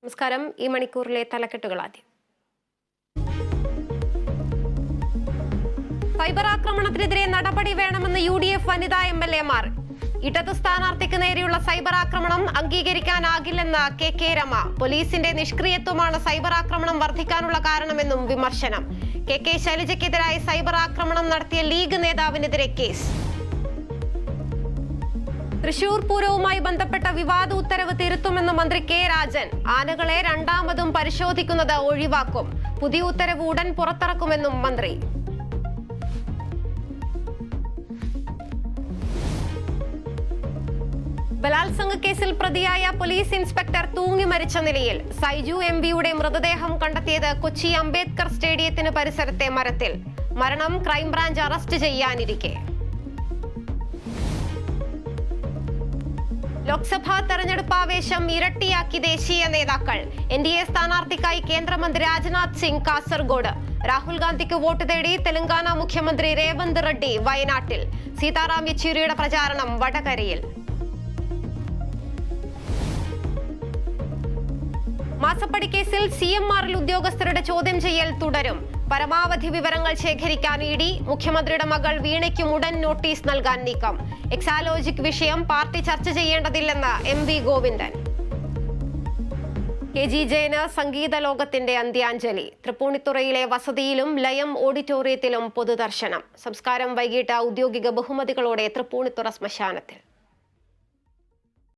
നമസ്കാരം. ഈ മണിക്കൂറിലെ തലക്കെട്ടുകൾ ആദ്യം. സൈബർ ആക്രമണത്തിനെതിരെ നടപടി വേണമെന്ന് UDF വനിതാ MLA മാർ. ഇടതു സ്ഥാനാർത്ഥിക്ക് നേരെയുള്ള സൈബർ ആക്രമണം അംഗീകരിക്കാനാകില്ലെന്ന് KK രമ. പോലീസിന്റെ നിഷ്ക്രിയത്വമാണ് സൈബർ ആക്രമണം വർദ്ധിക്കാനുള്ള കാരണമെന്നും വിമർശനം. KK ശൈലജയ്ക്കെതിരായി സൈബർ ആക്രമണം നടത്തിയ ലീഗ് നേതാവിനെതിരെ കേസ്. തൃശൂർ പൂരവുമായി ബന്ധപ്പെട്ട വിവാദ ഉത്തരവ് തിരുത്തുമെന്ന് മന്ത്രി K രാജൻ. ആനകളെ രണ്ടാമതും പരിശോധിക്കുന്നത് ഒഴിവാക്കും. പുതിയ ഉത്തരവ് ഉടൻ പുറത്തിറക്കുമെന്നും മന്ത്രി. ബലാത്സംഗ കേസിൽ പ്രതിയായ പോലീസ് ഇൻസ്പെക്ടർ തൂങ്ങി മരിച്ച നിലയിൽ. സൈജു MVയുടെ മൃതദേഹം കണ്ടെത്തിയത് കൊച്ചി അംബേദ്കർ സ്റ്റേഡിയത്തിന് പരിസരത്തെ മരത്തിൽ. മരണം ക്രൈംബ്രാഞ്ച് അറസ്റ്റ് ചെയ്യാനിരിക്കെ. ലോക്സഭാ തെരഞ്ഞെടുപ്പ് ആവേശം ഇരട്ടിയാക്കി ദേശീയ നേതാക്കൾ. NDA സ്ഥാനാർത്ഥിക്കായി കേന്ദ്രമന്ത്രി രാജ്നാഥ് സിംഗ് കാസർഗോഡ്. രാഹുൽ ഗാന്ധിക്ക് വോട്ട് തേടി തെലങ്കാന മുഖ്യമന്ത്രി രേവന്ത് റെഡ്ഡി വയനാട്ടിൽ. സീതാറാം യെച്ചൂരിയുടെ പ്രചാരണം വടകരയിൽ. മാസപ്പടി കേസിൽ CMRൽ ഉദ്യോഗസ്ഥരുടെ ചോദ്യം ചെയ്യൽ തുടരും. പരമാവധി വിവരങ്ങൾ ശേഖരിക്കാൻ ED. മുഖ്യമന്ത്രിയുടെ മകൾ വീണയ്ക്കും ഉടൻ നോട്ടീസ് നൽകാൻ നീക്കം. എക്സാലോജിക് വിഷയം പാർട്ടി ചർച്ച ചെയ്യേണ്ടതില്ലെന്ന് MV ഗോവിന്ദൻ. KG ജയന് സംഗീത ലോകത്തിന്റെ അന്ത്യാഞ്ജലി. തൃപ്പൂണിത്തുറയിലെ വസതിയിലും ലയം ഓഡിറ്റോറിയത്തിലും പൊതുദർശനം. സംസ്കാരം വൈകിട്ട് ഔദ്യോഗിക ബഹുമതികളോടെ തൃപ്പൂണിത്തുറ ശ്മശാനത്തിൽ.